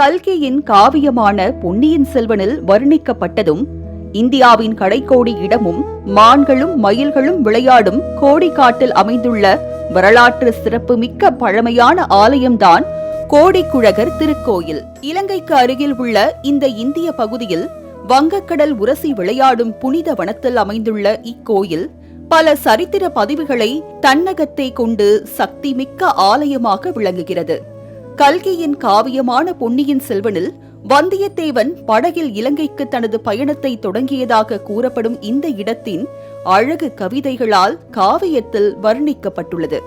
கல்கியின் காவியமான பொன்னியின் செல்வனில் வர்ணிக்கப்பட்டதும் இந்தியாவின் கடைக்கோடி இடமும் மான்களும் மயில்களும் விளையாடும் கோடிக்காட்டில் அமைந்துள்ள வரலாற்று சிறப்புமிக்க பழமையான ஆலயம்தான் கோடிக்குழகர் திருக்கோயில். இலங்கைக்கு அருகில் உள்ள இந்த இந்திய பகுதியில் வங்கக்கடல் உரசி விளையாடும் புனித வனத்தில் அமைந்துள்ள இக்கோயில் பல சரித்திர பதிவுகளை தன்னகத்தை கொண்டு சக்திமிக்க ஆலயமாக விளங்குகிறது. கல்கியின் காவியமான பொன்னியின் செல்வனில் வந்தியத்தேவன் படகில் இலங்கைக்கு தனது பயணத்தை தொடங்கியதாக கூறப்படும் இந்த இடத்தின் அழகு கவிதைகளால் காவியத்தில் வர்ணிக்கப்பட்டுள்ளது.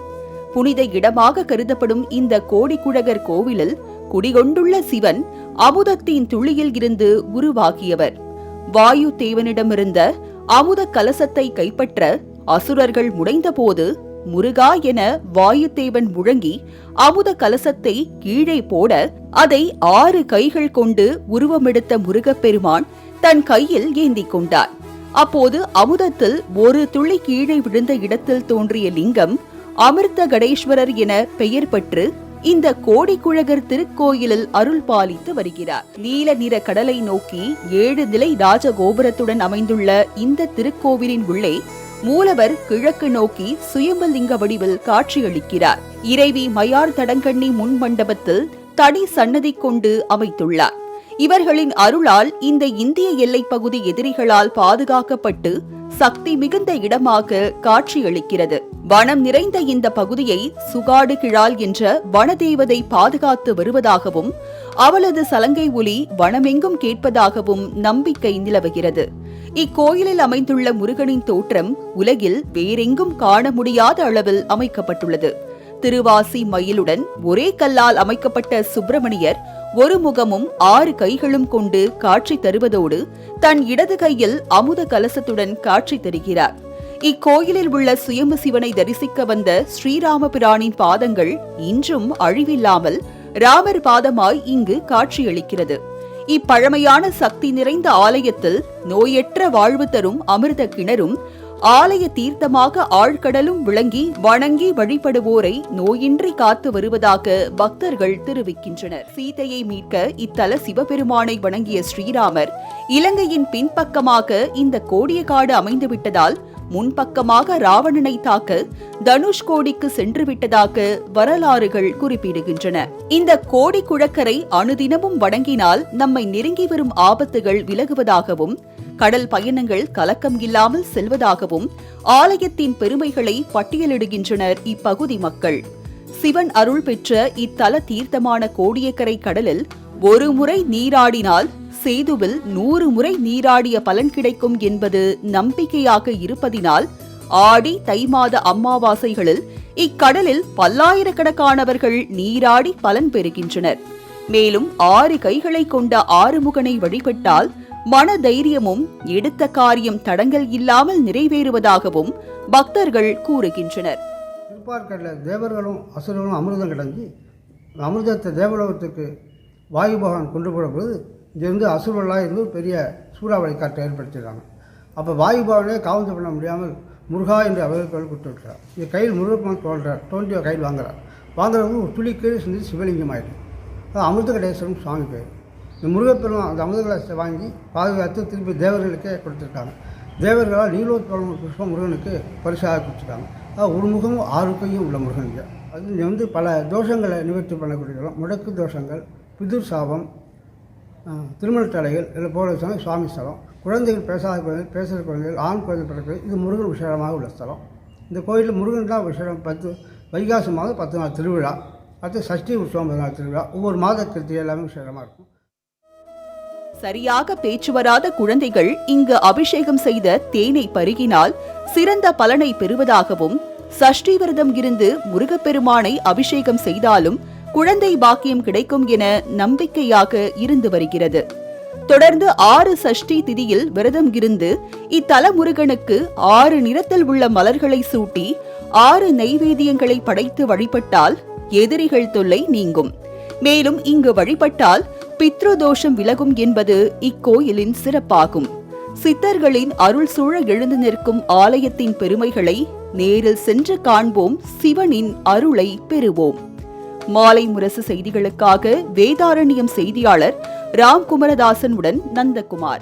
புனித இடமாக கருதப்படும் இந்த கோடிக்குழகர் கோவிலில் குடிகொண்டுள்ள சிவன் அமுதத்தின் துளியில் இருந்து உருவாகியவர். வாயு தேவனிடமிருந்த அமுத கலசத்தை கைப்பற்ற அசுரர்கள் முனைந்தபோது முருகா என வாயுதேவன் முழங்கி அமுத கலசத்தை கீழே போட அதை 6 கைகள் கொண்டு உருவமெடுத்த முருகப்பெருமான் தன் கையில் ஏந்திக் கொண்டார். அப்போது அமுதத்தில் ஒரு துளி கீழே விழுந்த இடத்தில் தோன்றிய லிங்கம் அமிர்த கடேஸ்வரர் என பெயர் பெற்று இந்த கோடிக்குழகர் திருக்கோயிலில் அருள் பாலித்து வருகிறார். நீல நிற கடலை நோக்கி 7 நிலை ராஜகோபுரத்துடன் அமைந்துள்ள இந்த திருக்கோவிலின் உள்ளே மூலவர் கிழக்கு நோக்கி சுயம்பலிங்க வடிவில் காட்சியளிக்கிறார். இறைவி மயார் தடங்கண்ணி முன் மண்டபத்தில் தனி சன்னதி கொண்டு அமைத்துள்ளார். இவர்களின் அருளால் இந்த இந்திய எல்லைப் பகுதி எதிரிகளால் பாதுகாக்கப்பட்டு சக்தி மிகுந்த இடமாக காட்சியளிக்கிறது. வனம் நிறைந்த இந்த பகுதியை சுகாடு கிழால் என்ற வனதேவதை பாதுகாத்து வருவதாகவும் அவளது சலங்கை ஒலி வனமெங்கும் கேட்பதாகவும் நம்பிக்கை நிலவுகிறது. இக்கோயிலில் அமைந்துள்ள முருகனின் தோற்றம் உலகில் வேறெங்கும் காண முடியாத அளவில் அமைக்கப்பட்டுள்ளது. திருவாசி மயிலுடன் ஒரே கல்லால் அமைக்கப்பட்ட சுப்பிரமணியர் ஒரு முகமும் 6 கைகளும் கொண்டு காட்சி தருவதோடு தன் இடது கையில் அமுத கலசத்துடன் காட்சி தருகிறார். இக்கோயிலில் உள்ள சுயம்பு சிவனை தரிசிக்க வந்த ஸ்ரீராம பிரானின் பாதங்கள் இன்றும் அழிவில்லாமல் ராமர் பாதமாய் இங்கு காட்சியளிக்கிறது. இப்பழமையான சக்தி நிறைந்த ஆலயத்தில் நோயற்ற வாழ்வு தரும் அமிர்த கிணறும் ஆலய தீர்த்தமாக ஆழ்கடலும் விளங்கி வணங்கி வழிபடுவோரை நோயின்றி காத்து வருவதாக பக்தர்கள் தெரிவிக்கின்றனர். சீதையை மீட்க இத்தல சிவபெருமானை வணங்கிய ஸ்ரீராமர் இலங்கையின் பின்பக்கமாக இந்த கோடியக்காடு அமைந்துவிட்டதால் முன்பக்கமாக ராவணனை தாக்க தனுஷ்கோடிக்கு சென்று விட்டதாக வரலாறுகள் குறிப்பிடுகின்றன. இந்த கோடிக்குழகரை அனுதினமும் வணங்கினால் நம்மை நெருங்கி வரும் ஆபத்துகள் விலகுவதாகவும் கடல் பயணங்கள் கலக்கம் இல்லாமல் செல்வதாகவும் ஆலயத்தின் பெருமைகளை பட்டியலிடுகின்றனர் இப்பகுதி மக்கள். சிவன் அருள் பெற்ற இத்தல தீர்த்தமான கோடியக்கரை கடலில் ஒரு முறை நீராடினால் சேதுவில் 100 முறை நீராடிய பலன் கிடைக்கும் என்பது நம்பிக்கையாக இருப்பதினால் ஆடி தை மாத அமாவாசைகளில் இக்கடலில் பல்லாயிரக்கணக்கானவர்கள் நீராடி பலன் பெறுகின்றனர். மேலும் 6 கைகளை கொண்ட ஆறுமுகனை வழிபட்டால் மன தைரியமும் எடுத்த காரியம் தடங்கல் இல்லாமல் நிறைவேறுவதாகவும் பக்தர்கள் கூறுகின்றனர். திருப்பார்கடலில் தேவர்களும் அசுரர்களும் அமிர்தம் கிடந்து அமிர்தத்தை தேவலோகத்துக்கு வாயு பகவான் கொண்டு போடும்போது இங்கிருந்து அசுரர்களாக இருந்து பெரிய சூறாவளி காற்றை ஏற்படுத்திடுறாங்க. அப்போ வாயு பகவானே காவந்து பண்ண முடியாமல் முருகா என்று அவர்கள் கொடுத்து விட்டுறார். இது கையில் முருகப்பன் தோன்றிய கையில் வாங்குறவங்க ஒரு துளி கீழே செஞ்சு சிவலிங்கம் ஆகிடும். அது அமிர்த கடேஸ்வரன் சுவாமி பேர். இந்த முருகப்பெருமான் அந்த அமிர்த கலசத்தை வாங்கி பாதுகாத்து திருப்பி தேவர்களுக்கே கொடுத்துருக்காங்க. தேவர்களால் நீலோத்பலம் புஷ்பம் முருகனுக்கு பரிசாக கொடுத்துருக்காங்க. ஒரு முகமும் 6 கையும் உள்ள முருகனுக்கு அது பல தோஷங்களை நிவர்த்தி பண்ணக்கூடியதும் முடக்கு தோஷங்கள், பிதுர் சாபம், திருமண தடைகள் இதில் போல சுவாமி ஸ்தலம். குழந்தைகள் பேசாத குழந்தைகள், பேசுகிற குழந்தைகள், ஆண் குழந்தை பிறகு இது முருகன் விசேஷமாக உள்ள ஸ்தலம். இந்த கோயிலில் முருகன் தான் விசேஷம். 10 வைகாசி மாதம் 10 நாள் திருவிழா, அடுத்து சஷ்டி உற்சவம் 10 நாள் திருவிழா. ஒவ்வொரு மாத கிருத்தி எல்லாமே விசேஷமாக இருக்கும். சரியாக பேச்சு வராத குழந்தைகள் இங்கு அபிஷேகம் செய்த தேனை பருகினால் சிறந்த பலனை பெறுவதாகவும், சஷ்டி விரதம் இருந்து முருகப்பெருமானை அபிஷேகம் செய்தாலும் குழந்தை பாக்கியம் கிடைக்கும் என நம்பிக்கையாக இருந்து வருகிறது. தொடர்ந்து 6 சஷ்டி திதியில் விரதம் இருந்து இத்தல முருகனுக்கு 6 நிறத்தில் உள்ள மலர்களை சூட்டி 6 நைவேத்தியங்களை படைத்து வழிபட்டால் எதிரிகள் தொல்லை நீங்கும். மேலும் இங்கு வழிபட்டால் பித்ருதோஷம் விலகும் என்பது இக்கோயிலின் சிறப்பாகும். சித்தர்களின் அருள் சூழ எழுந்து நிற்கும் ஆலயத்தின் பெருமைகளை நேரில் சென்று காண்போம், சிவனின் அருளை பெறுவோம். மாலை முரசு செய்திகளுக்காக வேதாரண்யம் செய்தியாளர் ராம்குமரதாசன் உடன் நந்தகுமார்.